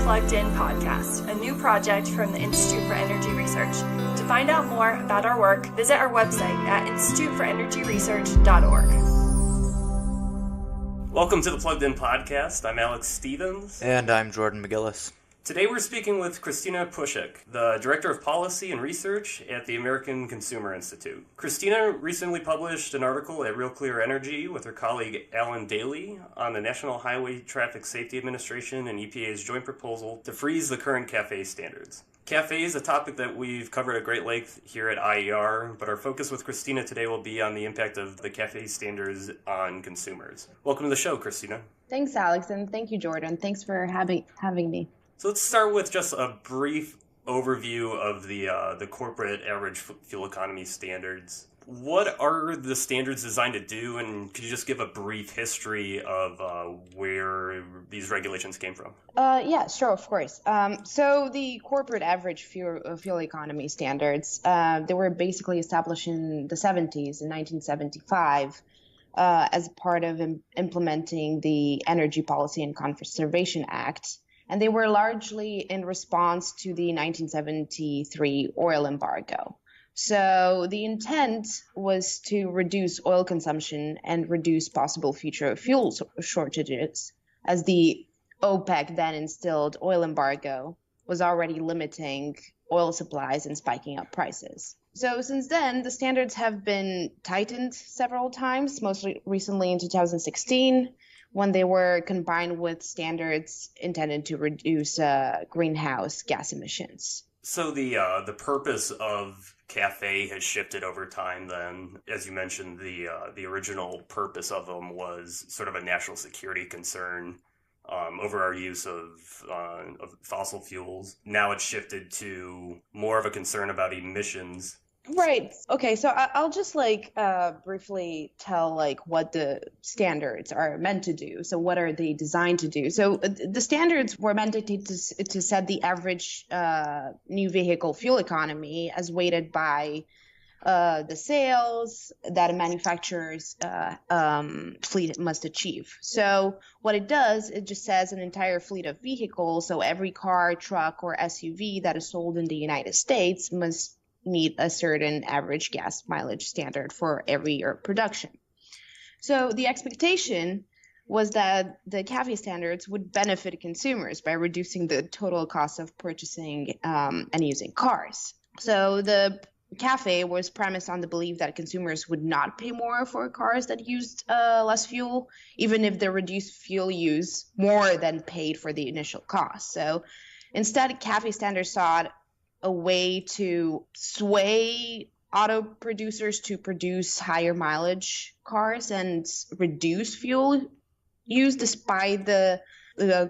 Plugged In podcast, a new project from the Institute for Energy Research. To find out more about our work, visit our website at instituteforenergyresearch.org. Welcome to the Plugged In podcast. I'm Alex Stevens. And I'm Jordan McGillis. Today we're speaking with Krisztina Pusok, the Director of Policy and Research at the American Consumer Institute. Krisztina recently published an article at Real Clear Energy with her colleague Alan Daly on the National Highway Traffic Safety Administration and EPA's joint proposal to freeze the current CAFE standards. CAFE is a topic that we've covered at great length here at IER, but our focus with Krisztina today will be on the impact of the CAFE standards on consumers. Welcome to the show, Krisztina. Thanks, Alex, and thank you, Jordan. Thanks for having me. So let's start with just a brief overview of the corporate average fuel economy standards. What are the standards designed to do, and could you just give a brief history of where these regulations came from? Yeah, sure, of course. So the corporate average fuel economy standards, they were basically established in the 70s, in 1975, as part of implementing the Energy Policy and Conservation Act. And they were largely in response to the 1973 oil embargo. So the intent was to reduce oil consumption and reduce possible future fuel shortages, as the OPEC then instilled oil embargo was already limiting oil supplies and spiking up prices. So since then, the standards have been tightened several times, most recently in 2016, when they were combined with standards intended to reduce greenhouse gas emissions. So the purpose of CAFE has shifted over time then. As you mentioned, the original purpose of them was sort of a national security concern over our use of fossil fuels. Now it's shifted to more of a concern about emissions. Right. Okay. So I'll just briefly tell what the standards are meant to do. So what are they designed to do? So the standards were meant to set the average new vehicle fuel economy as weighted by the sales that a manufacturer's fleet must achieve. So what it does, it just says an entire fleet of vehicles. So every car, truck, or SUV that is sold in the United States must meet a certain average gas mileage standard for every year of production. So the expectation was that the CAFE standards would benefit consumers by reducing the total cost of purchasing and using cars. So the CAFE was premised on the belief that consumers would not pay more for cars that used less fuel, even if the reduced fuel use more than paid for the initial cost. So instead, CAFE standards sought a way to sway auto producers to produce higher mileage cars and reduce fuel use despite the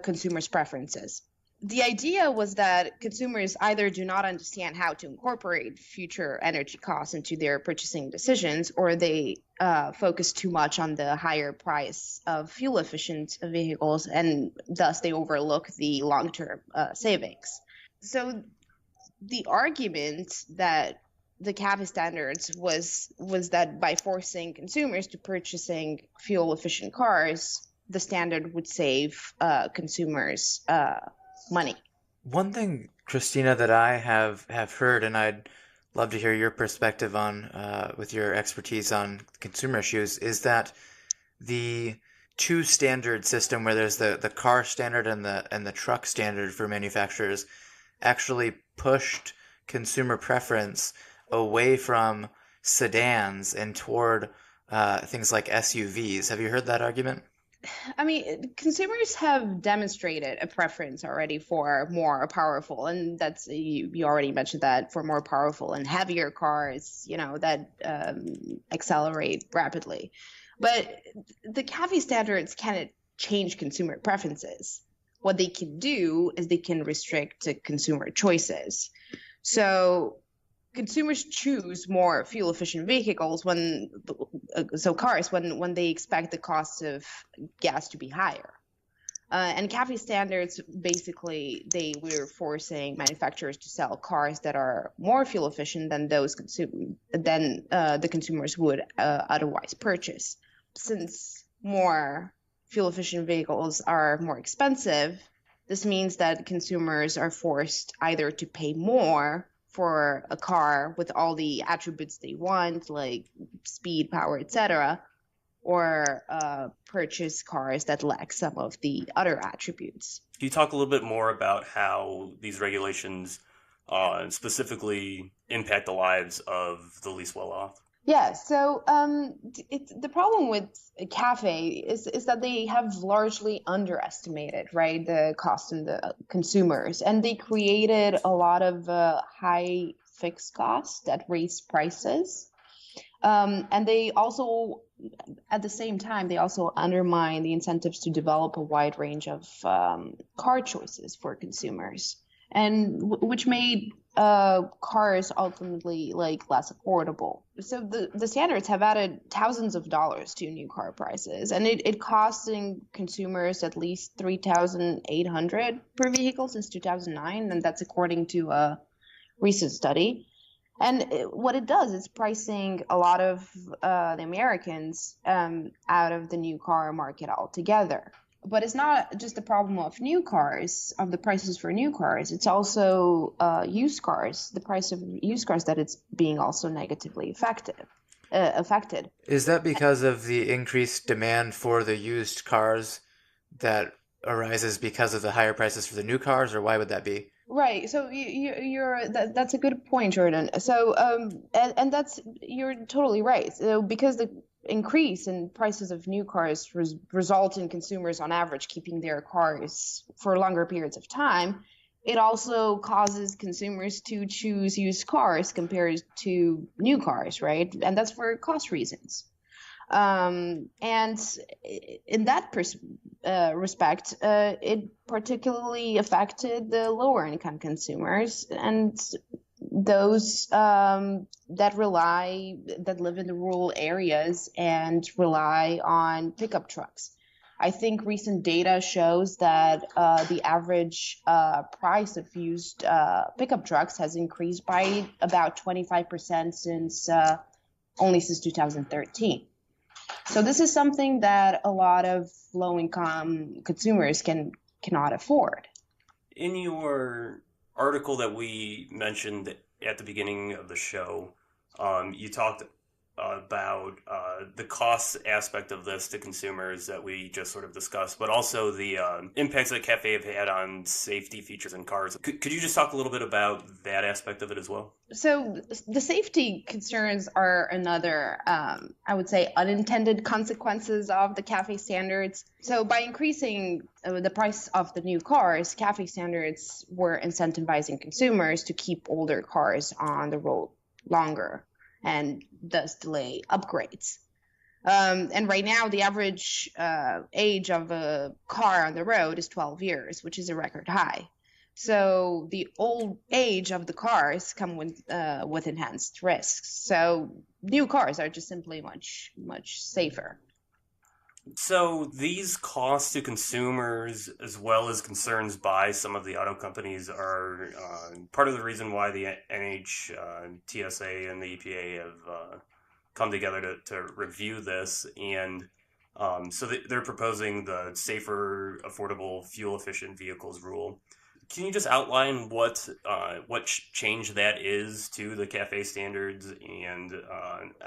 consumer's preferences. The idea was that consumers either do not understand how to incorporate future energy costs into their purchasing decisions, or they focus too much on the higher price of fuel-efficient vehicles, and thus they overlook the long-term savings. So the argument that the CAFE standards was that by forcing consumers to purchasing fuel-efficient cars, the standard would save consumers money. One thing, Krisztina, that I have heard, and I'd love to hear your perspective on, with your expertise on consumer issues, is that the two-standard system, where there's the car standard and the truck standard for manufacturers, actually pushed consumer preference away from sedans and toward things like SUVs. Have you heard that argument? I mean, consumers have demonstrated a preference already for more powerful, and that's, you already mentioned that, for more powerful and heavier cars, that accelerate rapidly. But the CAFE standards cannot change consumer preferences. What they can do is they can restrict consumer choices. So consumers choose more fuel-efficient vehicles cars when they expect the cost of gas to be higher. And CAFE standards, basically, they were forcing manufacturers to sell cars that are more fuel-efficient than the consumers would otherwise purchase. Since more fuel-efficient vehicles are more expensive, This means that consumers are forced either to pay more for a car with all the attributes they want, like speed, power, etc., or purchase cars that lack some of the other attributes. Can you talk a little bit more about how these regulations specifically impact the lives of the least well-off? Yeah, so the problem with a cafe is that they have largely underestimated, right, the cost in the consumers, and they created a lot of high fixed costs that raise prices. And they also, at the same time, they also undermine the incentives to develop a wide range of car choices for consumers, and which made cars ultimately like less affordable. So the standards have added thousands of dollars to new car prices, and it costing consumers at least $3,800 per vehicle since 2009, and that's according to a recent study. And what it does is pricing a lot of the Americans out of the new car market altogether. But it's not just the problem of new cars, of the prices for new cars. It's also used cars, the price of used cars, that it's being also negatively affected. Is that because of the increased demand for the used cars that arises because of the higher prices for the new cars, or why would that be? Right. So that's a good point, Jordan. So and that's, you're totally right. So because the increase in prices of new cars result in consumers on average keeping their cars for longer periods of time, it also causes consumers to choose used cars compared to new cars, right? And that's for cost reasons. And in that respect, it particularly affected the lower income consumers and those that live in the rural areas and rely on pickup trucks. I think recent data shows that the average price of used pickup trucks has increased by about 25% since 2013. So this is something that a lot of low-income consumers cannot afford. In your article that we mentioned at the beginning of the show, you talked about the cost aspect of this to consumers that we just sort of discussed, but also the impacts that cafe have had on safety features in cars. Could you just talk a little bit about that aspect of it as well? So the safety concerns are another, I would say, unintended consequences of the cafe standards. So by increasing the price of the new cars, cafe standards were incentivizing consumers to keep older cars on the road longer and thus delay upgrades. And right now, the average age of a car on the road is 12 years, which is a record high. So the old age of the cars come with enhanced risks. So new cars are just simply much safer. So these costs to consumers, as well as concerns by some of the auto companies, are part of the reason why the NHTSA and the EPA have come together to review this. And so they're proposing the Safer, Affordable, Fuel-Efficient Vehicles rule. Can you just outline what change that is to the CAFE standards and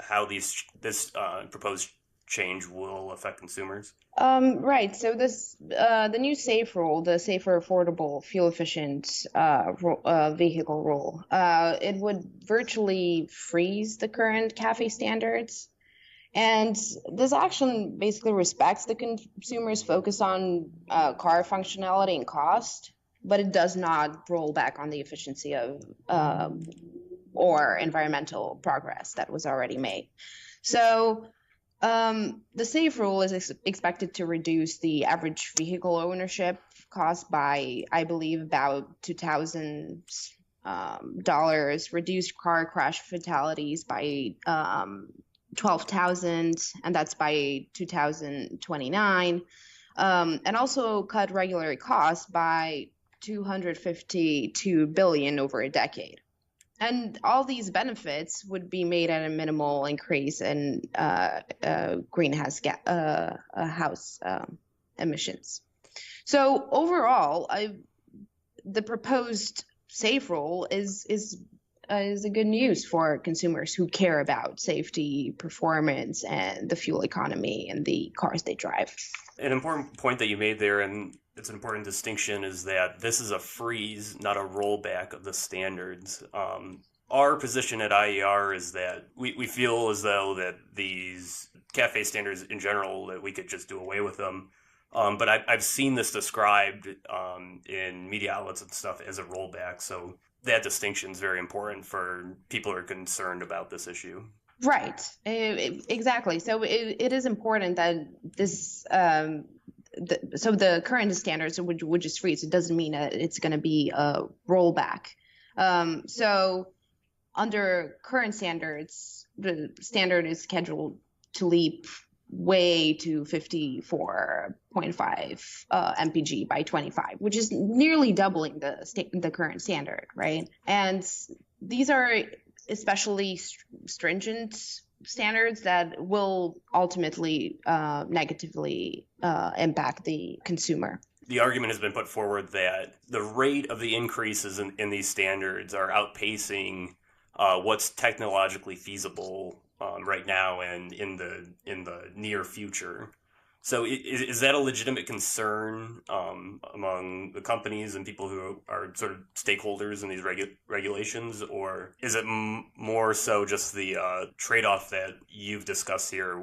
how this proposed change will affect consumers? Right. So this the new SAFE rule, the Safer, Affordable, Fuel-Efficient Vehicle rule, it would virtually freeze the current CAFE standards. And this action basically respects the consumer's focus on car functionality and cost, but it does not roll back on the efficiency of or environmental progress that was already made. So the SAFE rule is expected to reduce the average vehicle ownership cost by, I believe, about $2,000, reduce car crash fatalities by 12,000, and that's by 2029, and also cut regulatory costs by $252 billion over a decade. And all these benefits would be made at a minimal increase in greenhouse house emissions. So overall, the proposed safe rule is a good news for consumers who care about safety, performance, and the fuel economy and the cars they drive. An important point that you made there, and it's an important distinction, is that this is a freeze, not a rollback of the standards. Our position at IER is that we feel as though that these CAFE standards in general, that we could just do away with them. But I've seen this described in media outlets and stuff as a rollback. So that distinction is very important for people who are concerned about this issue. Right. Exactly. So it is important that this, so the current standards would just freeze. It doesn't mean that it's going to be a rollback. So under current standards, the standard is scheduled to leap way to 54.5 mpg by 25, which is nearly doubling the current standard, right? And these are especially stringent standards that will ultimately negatively impact the consumer. The argument has been put forward that the rate of the increases in these standards are outpacing what's technologically feasible right now and in the near future. So is that a legitimate concern among the companies and people who are sort of stakeholders in these regulations, or is it more so just the trade-off that you've discussed here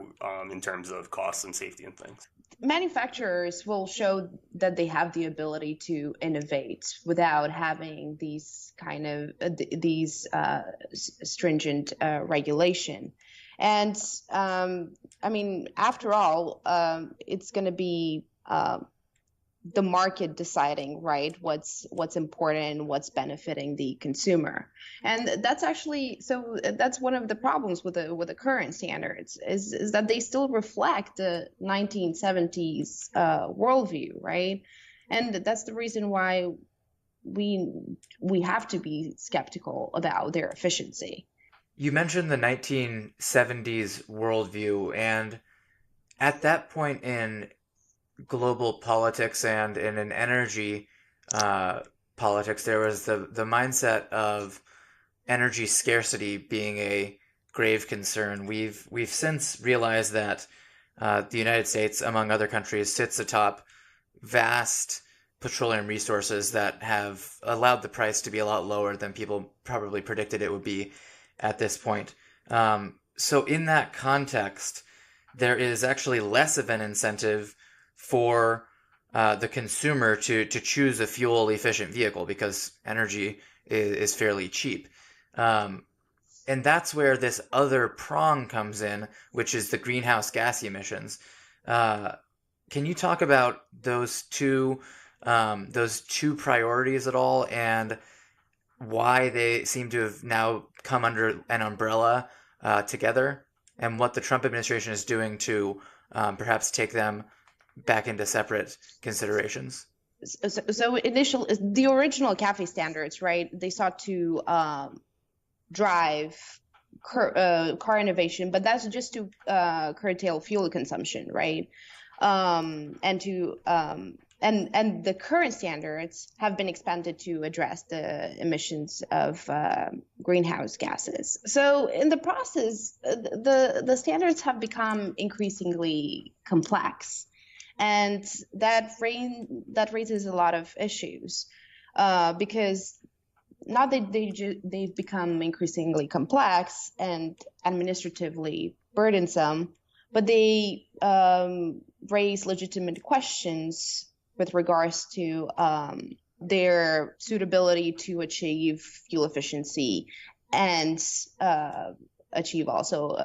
in terms of costs and safety and things? Manufacturers will show that they have the ability to innovate without having these kind of stringent regulation. And I mean, after all, it's going to be the market deciding, right, what's important, what's benefiting the consumer. And that's actually, so that's one of the problems with the current standards is that they still reflect the 1970s worldview, right? And that's the reason why we have to be skeptical about their efficiency. You mentioned the 1970s worldview, and at that point in global politics and in energy politics, there was the mindset of energy scarcity being a grave concern. We've since realized that the United States, among other countries, sits atop vast petroleum resources that have allowed the price to be a lot lower than people probably predicted it would be at this point. So in that context, there is actually less of an incentive for the consumer to choose a fuel-efficient vehicle because energy is fairly cheap. And that's where this other prong comes in, which is the greenhouse gas emissions. Can you talk about those two priorities at all, and why they seem to have now come under an umbrella together, and what the Trump administration is doing to perhaps take them back into separate considerations? So the original CAFE standards, right? They sought to drive car innovation, but that's just to curtail fuel consumption, right? And to and the current standards have been expanded to address the emissions of greenhouse gases. So in the process, the standards have become increasingly complex, and that raises a lot of issues because now they've become increasingly complex and administratively burdensome, but they raise legitimate questions with regards to their suitability to achieve fuel efficiency and achieve also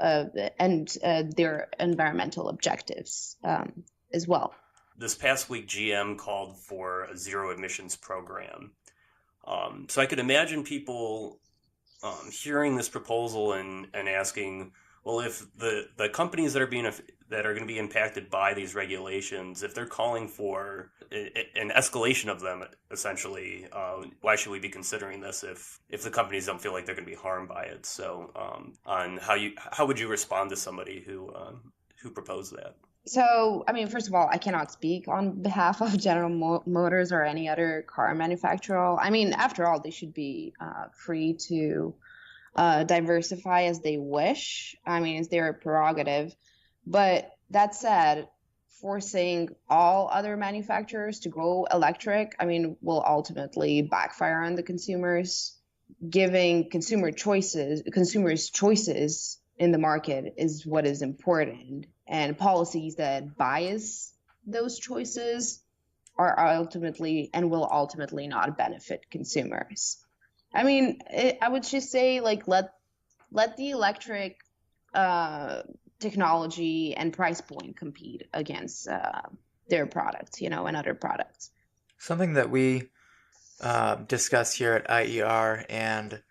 their environmental objectives as well. This past week, GM called for a zero emissions program. So I could imagine people hearing this proposal and asking, well, if the companies that are going to be impacted by these regulations, if they're calling for an escalation of them, essentially, why should we be considering this if the companies don't feel like they're going to be harmed by it? So, on how would you respond to somebody who proposed that? So, I mean, first of all, I cannot speak on behalf of General Motors or any other car manufacturer. I mean, after all, they should be free to diversify as they wish. I mean, it's their prerogative. But that said, forcing all other manufacturers to go electric, I mean, will ultimately backfire on the consumers. Giving consumers choices in the market is what is important, and policies that bias those choices are ultimately and will ultimately not benefit consumers. I mean, I would just say, like, let the electric technology and price point compete against their products, and other products. Something that we discuss here at IER and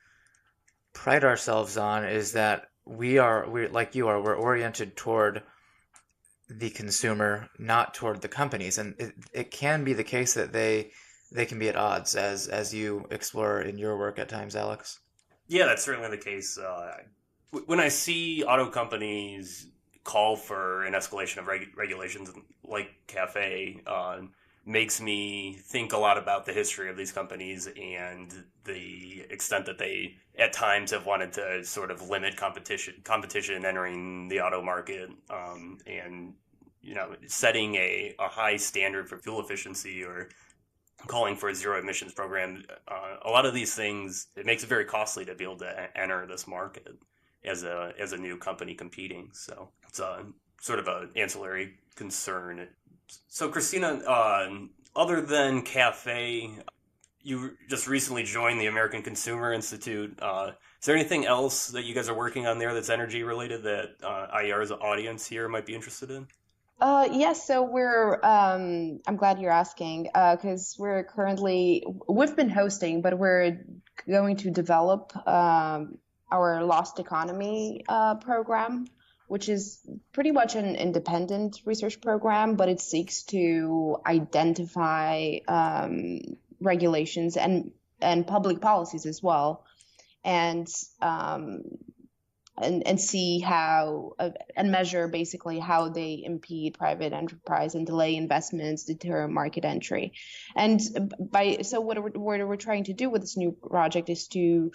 pride ourselves on is that we're like you are, we're oriented toward the consumer, not toward the companies. And it can be the case that they can be at odds, as you explore in your work at times, Alex. Yeah, that's certainly the case. When I see auto companies call for an escalation of regulations like CAFE, makes me think a lot about the history of these companies and the extent that they at times have wanted to sort of limit competition entering the auto market, and setting a high standard for fuel efficiency or calling for a zero emissions program. A lot of these things, it makes it very costly to be able to enter this market as a new company competing. So it's a sort of an ancillary concern. So, Krisztina, other than CAFE, you just recently joined the American Consumer Institute. Is there anything else that you guys are working on there that's energy related that IER's audience here might be interested in? Yes, so I'm glad you're asking, because we've been hosting, but we're going to develop our Lost Economy program, which is pretty much an independent research program, but it seeks to identify regulations and public policies as well, and see how and measure basically how they impede private enterprise and delay investments, deter market entry. And what we're trying to do with this new project is to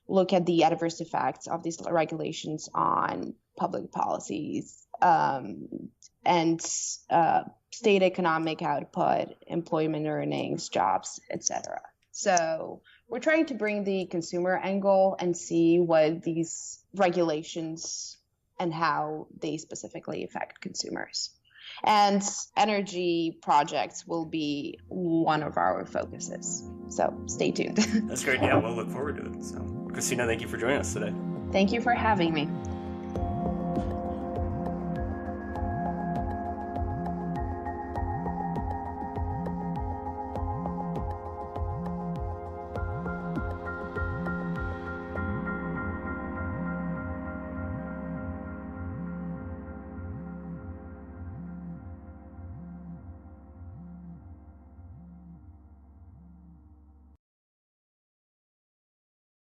look at the adverse effects of these regulations on public policies, and state economic output, employment earnings, jobs, etc. So we're trying to bring the consumer angle and see what these regulations and how they specifically affect consumers. And energy projects will be one of our focuses. So stay tuned. That's great. Yeah, we'll look forward to it. So, Krisztina, thank you for joining us today. Thank you for having me.